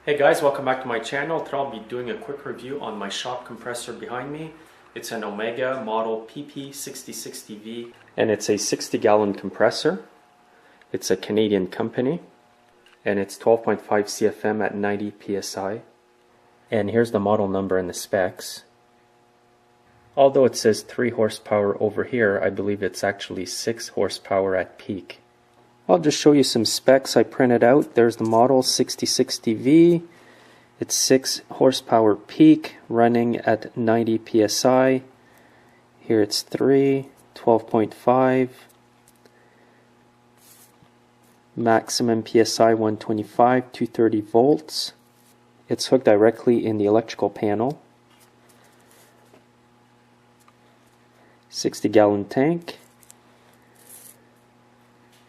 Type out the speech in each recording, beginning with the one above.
Hey guys, welcome back to my channel. Today I'll be doing a quick review on my shop compressor behind me. It's an Omega model PP6060V and it's a 60-gallon compressor. It's a Canadian company and it's 12.5 CFM at 90 PSI. And here's the model number and the specs. Although it says 3 horsepower over here, I believe it's actually 6 horsepower at peak. I'll just show you some specs I printed out. There's the model 6060V. It's 6 horsepower peak running at 90 psi. Here it's 3, 12.5. Maximum psi 125, 230 volts. It's hooked directly in the electrical panel. 60-gallon tank.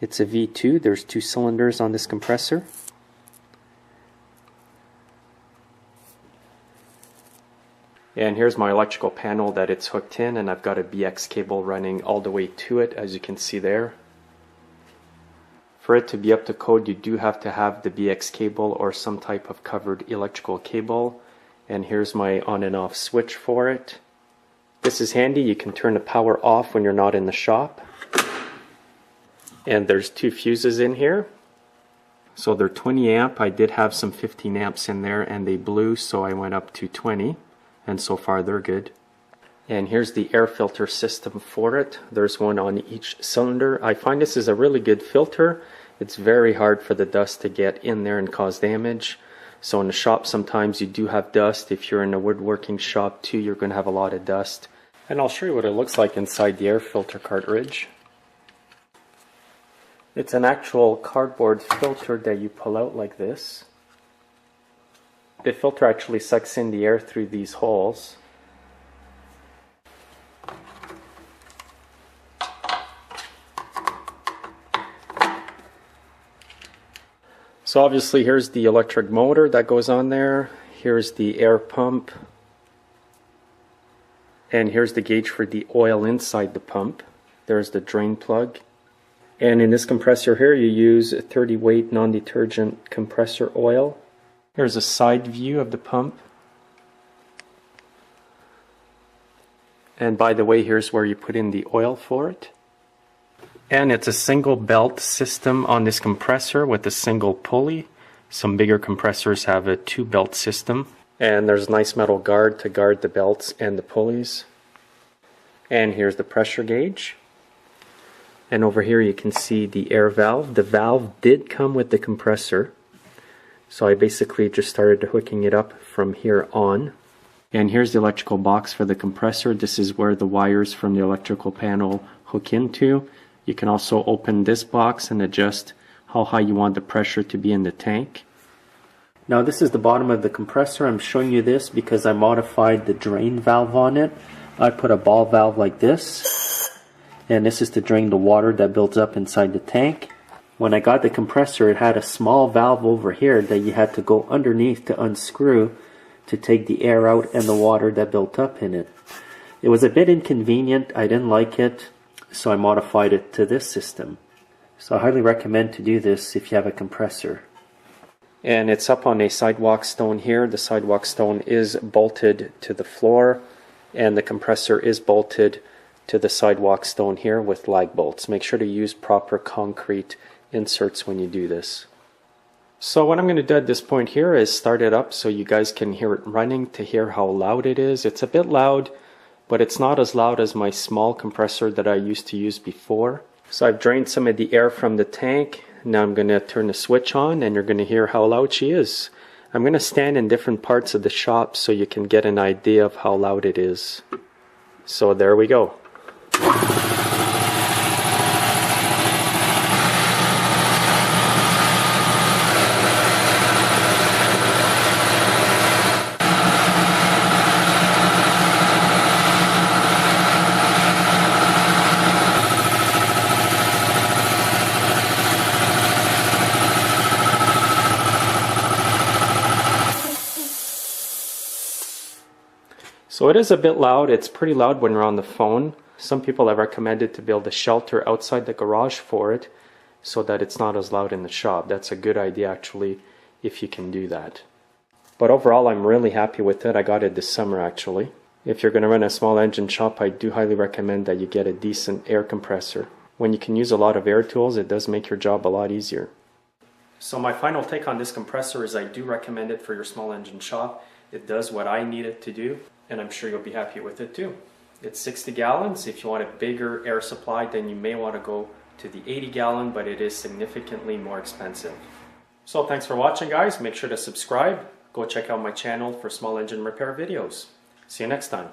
It's a V2. There's 2 cylinders on this compressor. And here's my electrical panel that it's hooked in, and I've got a BX cable running all the way to it, as you can see there. For it to be up to code, you do have to have the BX cable or some type of covered electrical cable. And here's my on and off switch for it. This is handy. You can turn the power off when you're not in the shop. And there's 2 fuses in here. So they're 20 amp. I did have some 15 amps in there and they blew, so I went up to 20. And so far they're good. And here's the air filter system for it. There's one on each cylinder. I find this is a really good filter. It's very hard for the dust to get in there and cause damage. So in the shop sometimes you do have dust. If you're in a woodworking shop too, you're going to have a lot of dust. And I'll show you what it looks like inside the air filter cartridge. It's an actual cardboard filter that you pull out like this. The filter actually sucks in the air through these holes. So obviously here's the electric motor that goes on there. Here's the air pump. And here's the gauge for the oil inside the pump. There's the drain plug. And in this compressor here, you use 30 weight non-detergent compressor oil. Here's a side view of the pump. And by the way, here's where you put in the oil for it. And it's a single belt system on this compressor with a single pulley. Some bigger compressors have a 2 belt system. And there's a nice metal guard to guard the belts and the pulleys. And here's the pressure gauge. And over here you can see the air valve. The valve did come with the compressor. So I basically just started hooking it up from here on. And here's the electrical box for the compressor. This is where the wires from the electrical panel hook into. You can also open this box and adjust how high you want the pressure to be in the tank. Now this is the bottom of the compressor. I'm showing you this because I modified the drain valve on it. I put a ball valve like this. And this is to drain the water that builds up inside the tank. When I got the compressor, it had a small valve over here that you had to go underneath to unscrew to take the air out and the water that built up in it. It was a bit inconvenient. I didn't like it, so I modified it to this system. So I highly recommend to do this if you have a compressor. And it's up on a sidewalk stone here. The sidewalk stone is bolted to the floor, and the compressor is bolted to the sidewalk stone here with lag bolts. Make sure to use proper concrete inserts when you do this. So what I'm going to do at this point here is start it up so you guys can hear it running, to hear how loud it is. It's a bit loud, but it's not as loud as my small compressor that I used to use before. So I've drained some of the air from the tank. Now I'm going to turn the switch on and you're going to hear how loud she is. I'm going to stand in different parts of the shop so you can get an idea of how loud it is. So there we go. So it is a bit loud. It's pretty loud when you're on the phone. Some people have recommended to build a shelter outside the garage for it so that it's not as loud in the shop. That's a good idea actually, if you can do that. But overall, I'm really happy with it. I got it this summer actually. If you're going to run a small engine shop, I do highly recommend that you get a decent air compressor. When you can use a lot of air tools, it does make your job a lot easier. So my final take on this compressor is I do recommend it for your small engine shop. It does what I need it to do, and I'm sure you'll be happy with it too. It's 60 gallons. If you want a bigger air supply, then you may want to go to the 80 gallon, but it is significantly more expensive. So thanks for watching, guys. Make sure to subscribe. Go check out my channel for small engine repair videos. See you next time.